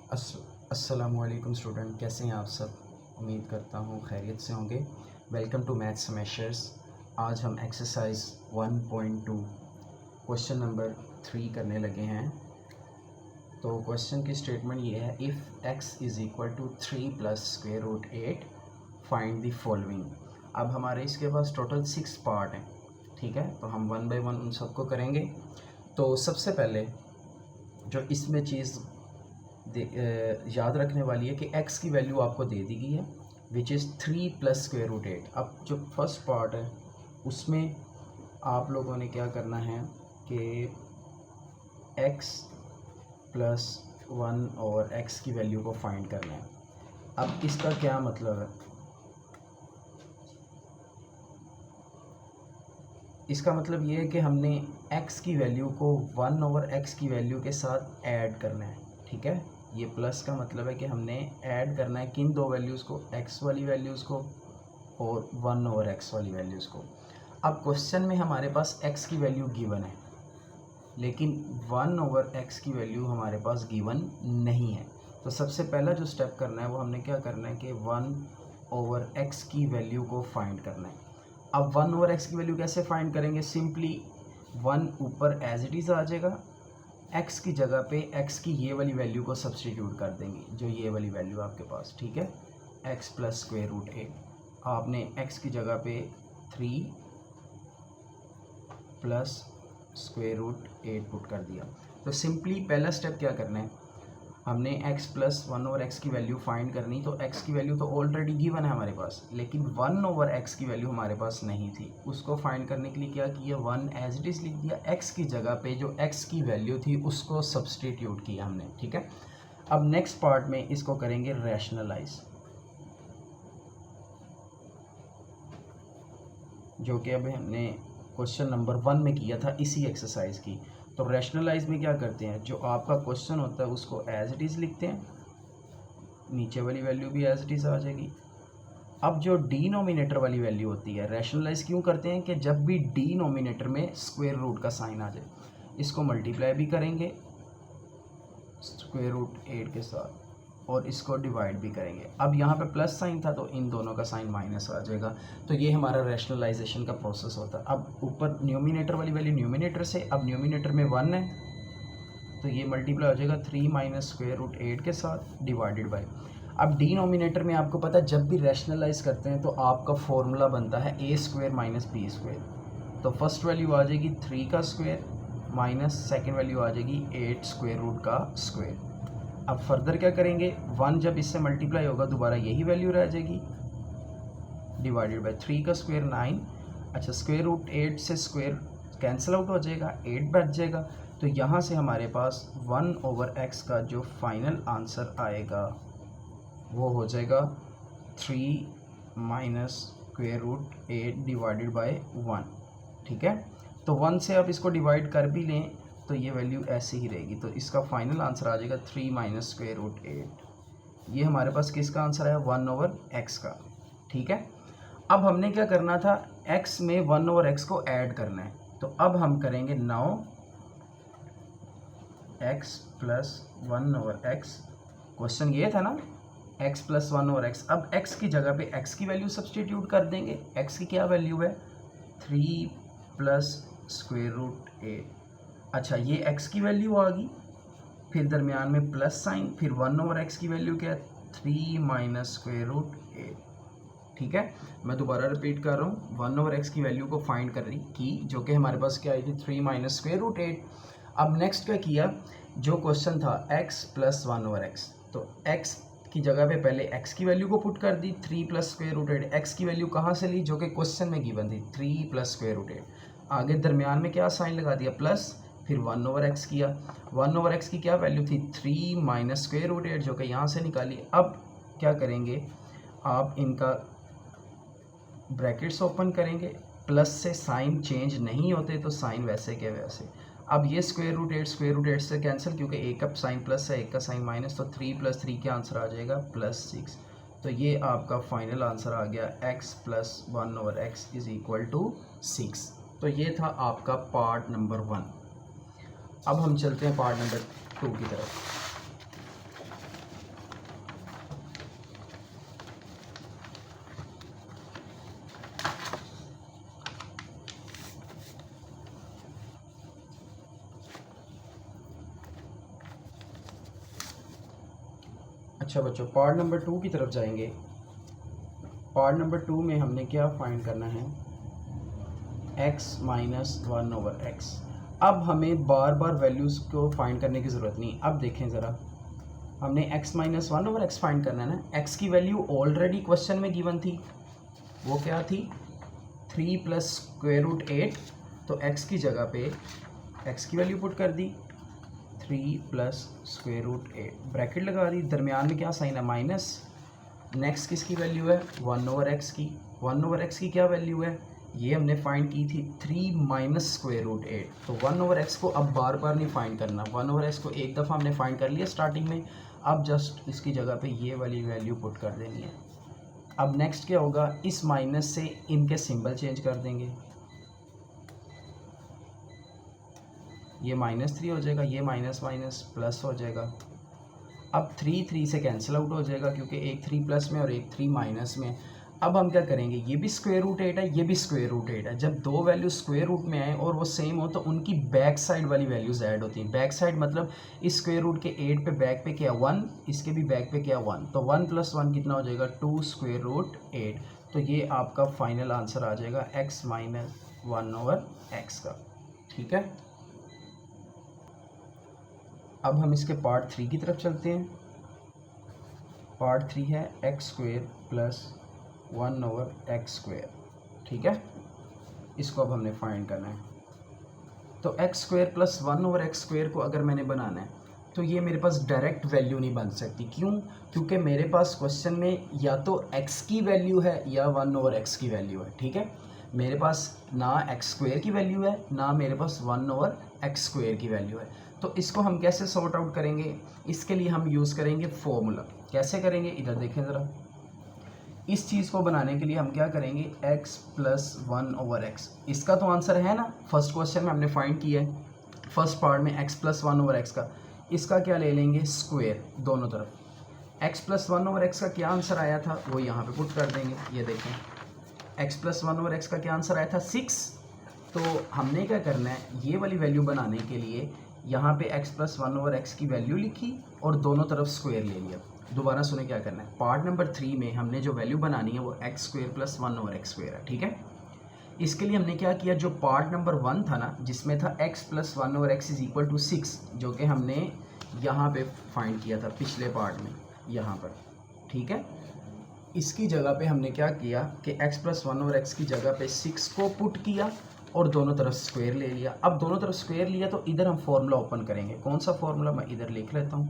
अस्सलामुअलैकुम स्टूडेंट, कैसे हैं आप सब। उम्मीद करता हूँ खैरियत से होंगे। Welcome to maths smashers. आज हम एक्सरसाइज 1.2 क्वेश्चन नंबर 3 करने लगे हैं। तो क्वेश्चन की स्टेटमेंट ये है, if x is equal to 3 plus square root 8 find the following. अब हमारे इसके पास टोटल 6 पार्ट हैं, ठीक है। तो हम 1 बाय 1 उन सबको करेंगे। तो सबसे पहले जो इसमें चीज़ याद रखने वाली है कि x की वैल्यू आपको दे दी गई है, which is 3 plus square root 8। अब जो फर्स्ट पार्ट है उसमें आप लोगों ने क्या करना है कि x प्लस 1 और x की वैल्यू को फाइंड करना है। अब इसका क्या मतलब है, इसका मतलब ये है कि हमने x की वैल्यू को 1 ओवर x की वैल्यू के साथ ऐड करना है, ठीक है। ये प्लस का मतलब है कि हमने ऐड करना है किन दो वैल्यूज़ को, x वाली वैल्यूज़ को और 1 ओवर x वाली वैल्यूज़ को। अब क्वेश्चन में हमारे पास x की वैल्यू गिवन है, लेकिन 1 ओवर x की वैल्यू हमारे पास गिवन नहीं है। तो सबसे पहला जो स्टेप करना है वो हमने क्या करना है कि 1 ओवर x की वैल्यू को फाइंड करना है। अब 1 ओवर x की वैल्यू कैसे फाइंड करेंगे, सिंपली 1 ऊपर एज इट इज़ आ जाएगा, x की जगह पे x की ये वाली वैल्यू को सब्सटीट्यूट कर देंगे, जो ये वाली वैल्यू आपके पास, ठीक है। x प्लस स्क्वायर रूट 8, आपने x की जगह पे 3 प्लस स्क्वायर रूट 8 पुट कर दिया। तो सिंपली पहला स्टेप क्या करना है, हमने x प्लस 1 ओवर x की वैल्यू फाइंड करनी। तो x की वैल्यू तो ऑलरेडी गिवन है हमारे पास, लेकिन 1 ओवर x की वैल्यू हमारे पास नहीं थी। उसको फाइंड करने के लिए क्या किया, 1 एज इट इज़ लिख दिया, x की जगह पे जो x की वैल्यू थी उसको सब्सटीट्यूट किया हमने, ठीक है। अब नेक्स्ट पार्ट में इसको करेंगे रैशनलाइज, जो कि अभी हमने क्वेश्चन नंबर 1 में किया था इसी एक्सरसाइज की। तो रैशनलाइज में क्या करते हैं, जो आपका क्वेश्चन होता है उसको एज इट इज़ लिखते हैं, नीचे वाली वैल्यू भी एज इट इज़ आ जाएगी। अब जो डिनोमिनेटर वाली वैल्यू होती है, रैशनलाइज क्यों करते हैं कि जब भी डिनोमिनेटर में स्क्वायर रूट का साइन आ जाए, इसको मल्टीप्लाई भी करेंगे स्क्वायर रूट 8 के साथ और इसको डिवाइड भी करेंगे। अब यहाँ पे प्लस साइन था तो इन दोनों का साइन माइनस आ जाएगा। तो ये हमारा रैशनलाइजेशन का प्रोसेस होता है। अब ऊपर न्यूमिनेटर वाली वैल्यू न्यूमिनेटर से, अब न्यूमिनेटर में 1 है तो ये मल्टीप्लाई हो जाएगा 3 माइनस स्क्वायर रूट 8 के साथ डिवाइडेड बाई। अब डिनोमिनेटर में आपको पता है जब भी रैशनलाइज करते हैं तो आपका फॉर्मूला बनता है ए स्क्वायर माइनस बी स्क्वायर। तो फर्स्ट वैल्यू आ जाएगी 3 का स्क्वायर माइनस सेकेंड वैल्यू आ जाएगी 8 स्क्वायर रूट का स्क्वायर। अब फर्दर क्या करेंगे, 1 जब इससे मल्टीप्लाई होगा दोबारा यही वैल्यू रह जाएगी डिवाइडेड बाई 3 का स्क्वायर 9। अच्छा, स्क्वायर रूट 8 से स्क्वायर कैंसिल आउट हो जाएगा, 8 बच जाएगा। तो यहाँ से हमारे पास 1 ओवर x का जो फाइनल आंसर आएगा वो हो जाएगा 3 minus square root 8 divided by 1, ठीक है। तो 1 से आप इसको डिवाइड कर भी लें तो ये वैल्यू ऐसे ही रहेगी। तो इसका फाइनल आंसर आ जाएगा 3 माइनस स्क्वायर रूट 8। ये हमारे पास किसका आंसर है, 1 ओवर x का, ठीक है। अब हमने क्या करना था, x में 1 ओवर x को ऐड करना है। तो अब हम करेंगे now x plus 1 over x, question ये था ना x प्लस 1 ओवर x। अब x की जगह पे x की वैल्यू सब्सटीट्यूट कर देंगे। x की क्या वैल्यू है, 3 प्लस स्क्वायर रूट 8। अच्छा, ये x की वैल्यू आ गई, फिर दरमियान में प्लस साइन, फिर 1 ओवर x की वैल्यू क्या है, 3 माइनस स्क्वायर रूट 8, ठीक है। मैं दोबारा रिपीट कर रहा हूँ, 1 ओवर x की वैल्यू को फाइंड कर रही की, जो कि हमारे पास क्या आई थी, 3 माइनस स्क्वायर रूट 8। अब नेक्स्ट क्या किया, जो क्वेश्चन था x प्लस 1 ओवर x, तो x की जगह पे पहले x की वैल्यू को पुट कर दी, 3 प्लस स्क्वायर रूट 8। x की वैल्यू कहाँ से ली, जो कि क्वेश्चन में गिवन थी, 3 प्लस स्क्वायर रूट 8। आगे दरमियान में क्या साइन लगा दिया, प्लस, फिर 1 ओवर x किया। 1 ओवर x की क्या वैल्यू थी, 3 माइनस स्क्वायर रूट 8, जो कि यहाँ से निकाली। अब क्या करेंगे, आप इनका ब्रैकेट्स ओपन करेंगे, प्लस से साइन चेंज नहीं होते तो साइन वैसे के वैसे। अब ये स्क्वायर रूट 8 से कैंसिल, क्योंकि एक का साइन प्लस है एक का साइन माइनस, तो 3 प्लस 3 का आंसर आ जाएगा +6। तो ये आपका फाइनल आंसर आ गया x plus 1 over x is equal to 6। तो ये था आपका पार्ट नंबर 1। अब हम चलते हैं पार्ट नंबर 2 की तरफ। अच्छा बच्चों, पार्ट नंबर 2 की तरफ जाएंगे। पार्ट नंबर 2 में हमने क्या फाइंड करना है, x माइनस 1/x। अब हमें बार बार वैल्यूज़ को फाइंड करने की ज़रूरत नहीं। अब देखें ज़रा, हमने x माइनस 1/x फाइंड करना है ना। x की वैल्यू ऑलरेडी क्वेश्चन में गिवन थी, वो क्या थी, 3 प्लस स्क्वायर रूट 8। तो x की जगह पे x की वैल्यू पुट कर दी, 3 प्लस स्क्वायर रूट 8, ब्रैकेट लगा दी, दरमियान में क्या साइन है, माइनस। नेक्स्ट किसकी वैल्यू है, 1/x की। 1/x की क्या वैल्यू है, ये हमने फाइंड की थी 3 माइनस स्क्वायर रूट 8। तो 1/x को अब बार बार नहीं फाइंड करना, 1/x को एक दफ़ा हमने फाइंड कर लिया स्टार्टिंग में। अब जस्ट इसकी जगह पे ये वाली वैल्यू पुट कर देनी है। अब नेक्स्ट क्या होगा, इस माइनस से इनके सिंबल चेंज कर देंगे, ये -3 हो जाएगा, ये माइनस माइनस प्लस हो जाएगा। अब 3 से कैंसिल आउट हो जाएगा क्योंकि एक 3 प्लस में और एक 3 माइनस में। अब हम क्या करेंगे, ये भी स्क्वायर रूट 8 है, ये भी स्क्वायर रूट 8 है। जब दो वैल्यू स्क्वायर रूट में आए और वो सेम हो तो उनकी बैक साइड वाली वैल्यूज़ ऐड होती हैं। बैक साइड मतलब इस स्क्वायर रूट के 8 पे बैक पे क्या 1, इसके भी बैक पे क्या 1, तो 1 + 1 कितना हो जाएगा, 2 स्क्वायर रूट 8। तो ये आपका फाइनल आंसर आ जाएगा x माइनस 1/x का। ठीक है, अब हम इसके पार्ट 3 की तरफ चलते हैं। पार्ट 3 है x² + 1/x²। ठीक है, इसको अब हमने फाइंड करना है। तो x² + 1/x² को अगर मैंने बनाना है तो ये मेरे पास डायरेक्ट वैल्यू नहीं बन सकती। क्यों, क्योंकि मेरे पास क्वेश्चन में या तो x की वैल्यू है या 1/x की वैल्यू है। ठीक है, मेरे पास ना x² की वैल्यू है ना मेरे पास 1/x² की वैल्यू है। तो इसको हम कैसे सॉर्ट आउट करेंगे, इसके लिए हम यूज़ करेंगे फॉर्मूला। कैसे करेंगे, इधर देखें ज़रा। इस चीज़ को बनाने के लिए हम क्या करेंगे, x + 1/x। इसका तो आंसर है ना, फर्स्ट क्वेश्चन में हमने फाइंड किया है फर्स्ट पार्ट में x + 1/x का। इसका क्या ले लेंगे, स्क्वायर दोनों तरफ। x + 1/x का क्या आंसर आया था वो यहाँ पे पुट कर देंगे। ये देखें, x + 1/x का क्या आंसर आया था, 6। तो हमने क्या करना है, ये वाली वैल्यू बनाने के लिए यहाँ पे x + 1/x की वैल्यू लिखी और दोनों तरफ स्क्वायर ले लिया। दोबारा सुने क्या करना है, पार्ट नंबर 3 में हमने जो वैल्यू बनानी है वो x² + 1/x² है। ठीक है, इसके लिए हमने क्या किया, जो पार्ट नंबर 1 था ना, जिसमें था x + 1/x = 6, जो कि हमने यहाँ पे फाइंड किया था पिछले पार्ट में, यहाँ पर। ठीक है, इसकी जगह पे हमने क्या किया कि x + 1/x की जगह पे 6 को पुट किया और दोनों तरफ स्क्वायर ले लिया। अब दोनों तरफ स्क्वायर लिया तो इधर हम फॉर्मूला ओपन करेंगे। कौन सा फॉर्मूला, मैं इधर लिख लेता हूँ,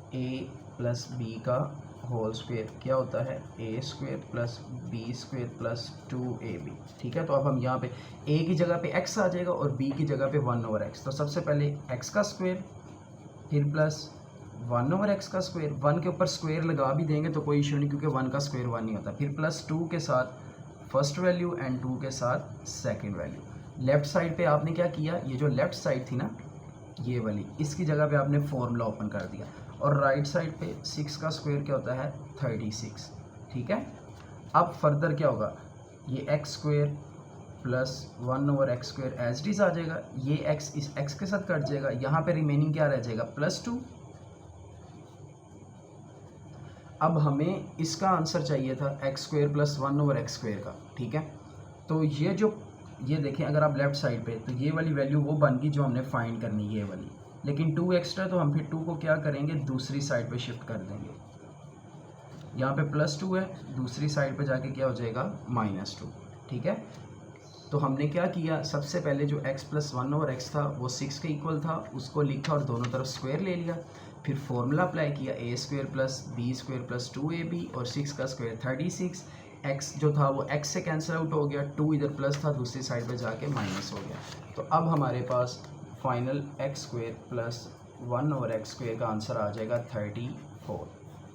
a + b का होल स्क्वायर क्या होता है, a² + b² + 2ab। ठीक है, तो अब हम यहाँ पे a की जगह पे x आ जाएगा और b की जगह पे 1/x। तो सबसे पहले x का स्क्वायर, फिर प्लस 1/x का स्क्वायर। 1 के ऊपर स्क्वायर लगा भी देंगे तो कोई इशू नहीं, क्योंकि 1 का स्क्वायर 1 नहीं होता। फिर +2 के साथ फर्स्ट वैल्यू एंड 2 के साथ सेकंड वैल्यू। लेफ्ट साइड पे आपने क्या किया, ये जो लेफ्ट साइड थी ना ये वाली, इसकी जगह पे आपने फॉर्मूला ओपन कर दिया। और राइट साइड पे 6 का स्क्वायर क्या होता है, 36। ठीक है, अब फर्दर क्या होगा, ये x² + 1/x² as it is आ जाएगा। ये x इस x के साथ कट जाएगा, यहाँ पे रिमेनिंग क्या रह जाएगा, +2। अब हमें इसका आंसर चाहिए था x² + 1/x² का। ठीक है, तो ये देखें, अगर आप लेफ्ट साइड पे, तो ये वाली वैल्यू वो बन गई जो हमने फाइंड करनी, ये वाली। लेकिन 2 एक्स्ट्रा, तो हम फिर 2 को क्या करेंगे, दूसरी साइड पे शिफ्ट कर देंगे। यहाँ पे +2 है, दूसरी साइड पे जाके क्या हो जाएगा, -2। ठीक है, तो हमने क्या किया, सबसे पहले जो x + 1/x था वो 6 के इक्वल था, उसको लिखा और दोनों तरफ स्क्वायर ले लिया। फिर फॉर्मूला अप्लाई किया, a² + b² + 2ab और 6 का स्क्वायर 36। x जो था वो x से कैंसिल आउट हो गया, 2 इधर प्लस था, दूसरी साइड पे जाके माइनस हो गया। तो अब हमारे पास फाइनल x² + 1/x² का आंसर आ जाएगा 34।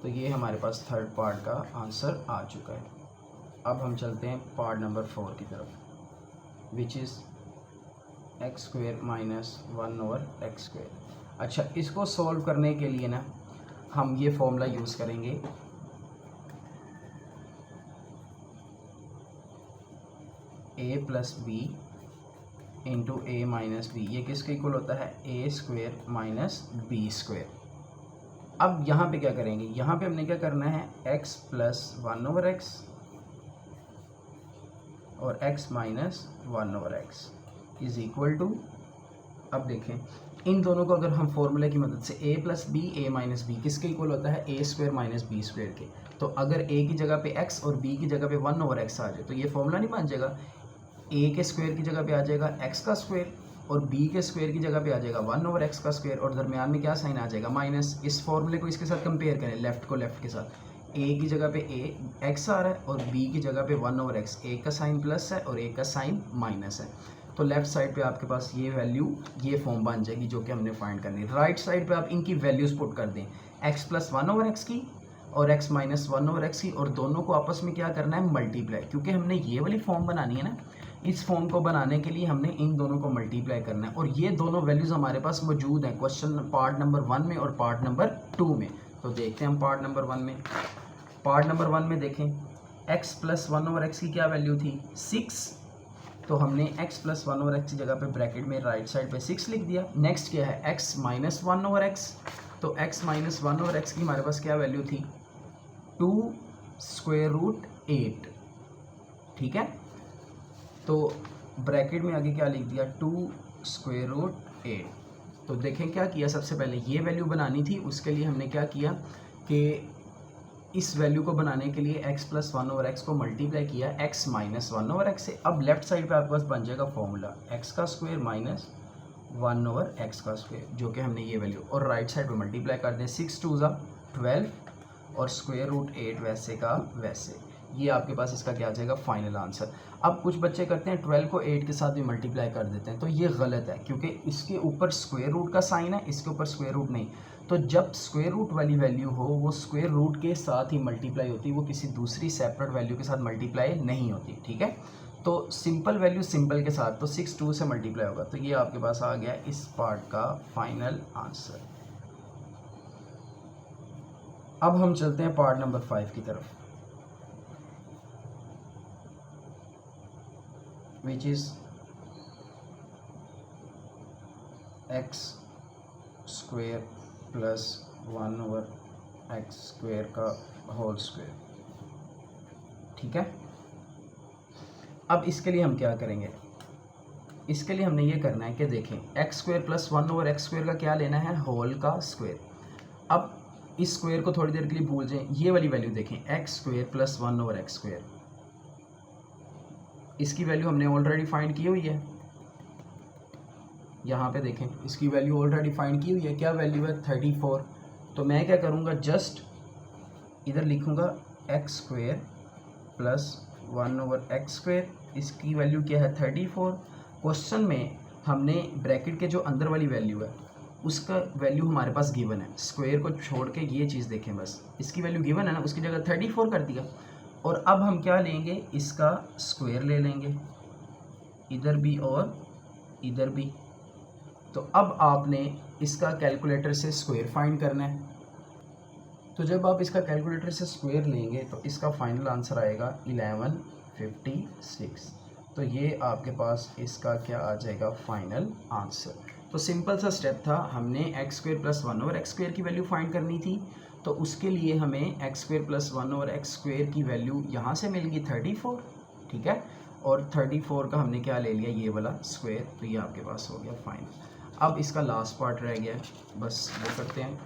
तो ये हमारे पास थर्ड पार्ट का आंसर आ चुका है। अब हम चलते हैं पार्ट नंबर 4 की तरफ, विच इज़ x² - 1/x²। अच्छा, इसको सॉल्व करने के लिए ना हम ये फॉर्मूला यूज़ करेंगे, a + b × a - b। ये किसके इक्वल होता है, a² - b²। अब यहाँ पे क्या करेंगे, यहाँ पे हमने क्या करना है, x प्लस 1/x और x minus 1/x is equal to, अब देखें इन दोनों को अगर हम फॉर्मूले की मदद से a plus B A minus B किसके इक्वल होता है, a square minus B square के। तो अगर a की जगह पे x और b की जगह पे 1/x आ जाए तो ये फॉर्मूला नहीं बन जाएगा, a के स्क्वायर की जगह पे आ जाएगा x का स्क्वायर और b के स्क्वायर की जगह पे आ जाएगा 1/x का स्क्वायर और दरमियान में क्या साइन आ जाएगा, माइनस। इस फॉर्मूले को इसके साथ कंपेयर करें, लेफ्ट को लेफ्ट के साथ, a की जगह पे x आ रहा है और b की जगह पे 1/x, a का साइन प्लस है और a का साइन माइनस है। तो लेफ्ट साइड पे आपके पास ये वैल्यू, ये फॉर्म बन जाएगी जो कि हमने फाइंड करनी है। राइट साइड पे आप इनकी वैल्यूज पुट कर दें, x प्लस 1/x की और x माइनस 1/x की, और दोनों को आपस में क्या करना है, मल्टीप्लाई। क्योंकि हमने ये वाली फॉर्म बनानी है ना, इस फॉर्म को बनाने के लिए हमने इन दोनों को मल्टीप्लाई करना है और ये दोनों वैल्यूज हमारे पास मौजूद हैं क्वेश्चन पार्ट नंबर 1 में और पार्ट नंबर 2 में। तो देखते हैं हम पार्ट नंबर 1 में। पार्ट नंबर 1 में देखें, x प्लस 1/x की क्या वैल्यू थी, 6। तो हमने x प्लस 1/x की जगह पे ब्रैकेट में राइट साइड पे 6 लिख दिया। नेक्स्ट क्या है, x माइनस 1/x। तो x माइनस 1/x की हमारे पास क्या वैल्यू थी, 2 स्क्वायर रूट 8। ठीक है, तो ब्रैकेट में आगे क्या लिख दिया, 2 स्क्वायर रूट 8। तो देखें क्या किया, सबसे पहले ये वैल्यू बनानी थी, उसके लिए हमने क्या किया कि इस वैल्यू को बनाने के लिए x प्लस 1/x को मल्टीप्लाई किया x माइनस 1/x से। अब लेफ्ट साइड पे आपके पास बन जाएगा फॉर्मूला x का स्क्वायर माइनस 1/x का स्क्वायर, जो कि हमने ये वैल्यू, और राइट साइड पे मल्टीप्लाई कर दें, 6 2 12 और स्क्वायर रूट 8 वैसे का वैसे। ये आपके पास इसका क्या आ जाएगा, फाइनल आंसर। अब कुछ बच्चे करते हैं 12 को 8 के साथ भी मल्टीप्लाई कर देते हैं, तो ये गलत है क्योंकि इसके ऊपर स्क्वायर रूट का साइन है, इसके ऊपर स्क्वायर रूट नहीं। तो जब स्क्वायर रूट वाली वैल्यू हो वो स्क्वायर रूट के साथ ही मल्टीप्लाई होती है, वो किसी दूसरी सेपरेट वैल्यू के साथ मल्टीप्लाई नहीं होती। ठीक है, तो सिंपल वैल्यू सिंपल के साथ, तो 6 2 से मल्टीप्लाई होगा। तो ये आपके पास आ गया इस पार्ट का फाइनल आंसर। अब हम चलते हैं पार्ट नंबर 5 की तरफ, which is x square plus 1/x square का होल स्क्वायर। ठीक है, अब इसके लिए हम क्या करेंगे, इसके लिए हमने ये करना है कि देखें x square plus 1/x square का क्या लेना है, होल का स्क्वायर। अब इस स्क्वायर को थोड़ी देर के लिए भूल जाएं, ये वाली वैल्यू देखें x square plus 1/x square, इसकी वैल्यू हमने ऑलरेडी फाइंड की हुई है। यहाँ पे देखें इसकी वैल्यू ऑलरेडी फाइंड की हुई है, क्या वैल्यू है, 34। तो मैं क्या करूँगा, जस्ट इधर लिखूँगा x square plus 1/x square, इसकी वैल्यू क्या है, 34। क्वेश्चन में हमने ब्रैकेट के जो अंदर वाली वैल्यू है उसका वैल्यू हमारे पास गिवन है, स्क्वायर को छोड़ के ये चीज़ देखें बस, इसकी वैल्यू गिवन है ना, उसकी जगह 34 कर दिया। और अब हम क्या लेंगे, इसका स्क्वायर ले लेंगे, इधर भी और इधर भी। तो अब आपने इसका कैलकुलेटर से स्क्वायर फाइंड करना है। तो जब आप इसका कैलकुलेटर से स्क्वायर लेंगे तो इसका फाइनल आंसर आएगा 1156। तो ये आपके पास इसका क्या आ जाएगा, फाइनल आंसर। तो सिंपल सा स्टेप था, हमने x square plus 1/x square की वैल्यू फाइंड करनी थी। तो उसके लिए हमें x square plus 1/x square की वैल्यू यहाँ से मिल गई 34। ठीक है, और 34 का हमने क्या ले लिया, ये वाला स्क्वायर। तो ये आपके पास हो गया फाइनल। अब इसका लास्ट पार्ट रह गया, बस वो करते हैं,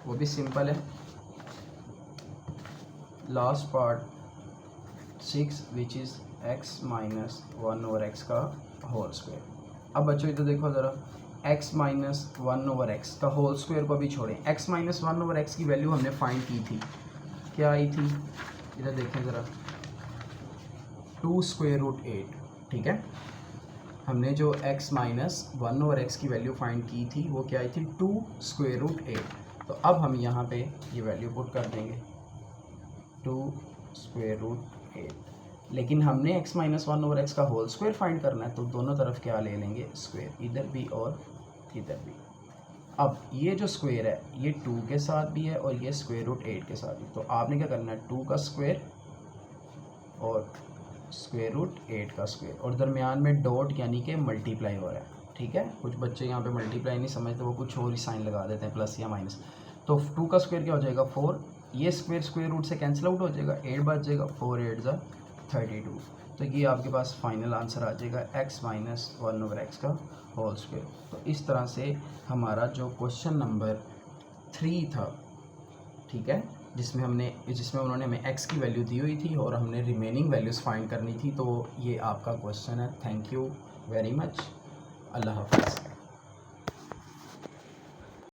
वो भी सिंपल है। Last part 6 which is x minus 1/x का होल स्क्वायर। अब बच्चों इधर देखो ज़रा, x माइनस 1/x का होल स्क्वायर को भी छोड़ें, x माइनस 1/x की वैल्यू हमने फाइंड की थी, क्या आई थी, इधर देखें ज़रा, 2 स्क्वायर रूट 8। ठीक है, हमने जो x माइनस 1/x की वैल्यू फाइंड की थी वो क्या आई थी, 2 स्क्वायर रूट 8। तो अब हम यहाँ पे ये वैल्यू पुट कर देंगे, 2 स्क्वायर रूट 8। लेकिन हमने x माइनस 1/x का होल स्क्वायर फाइंड करना है, तो दोनों तरफ क्या ले लेंगे, स्क्वायर, इधर भी और इधर भी। अब ये जो स्क्वायर है ये 2 के साथ भी है और ये स्क्वायर रूट 8 के साथ भी। तो आपने क्या करना है, 2 का स्क्वायर और स्क्वायर रूट 8 का स्क्वायर, और दरमियान में डॉट यानी कि मल्टीप्लाई हो रहा है। ठीक है, कुछ बच्चे यहाँ पे मल्टीप्लाई नहीं समझते, वो कुछ और ही साइन लगा देते हैं, प्लस या माइनस। तो 2 का स्क्वायर क्या हो जाएगा 4, ये स्क्वायर रूट से कैंसिल आउट हो जाएगा, 8 बच जाएगा, 4 8 ज़ा 32। तो ये आपके पास फाइनल आंसर आ जाएगा x माइनस 1/x का होल स्क्वायर। तो इस तरह से हमारा जो क्वेश्चन नंबर 3 था, ठीक है, जिसमें उन्होंने हमें x की वैल्यू दी हुई थी और हमने रिमेनिंग वैल्यूज़ फाइंड करनी थी, तो ये आपका क्वेश्चन है। Thank you very much. अल्लाह हाफ़िज़।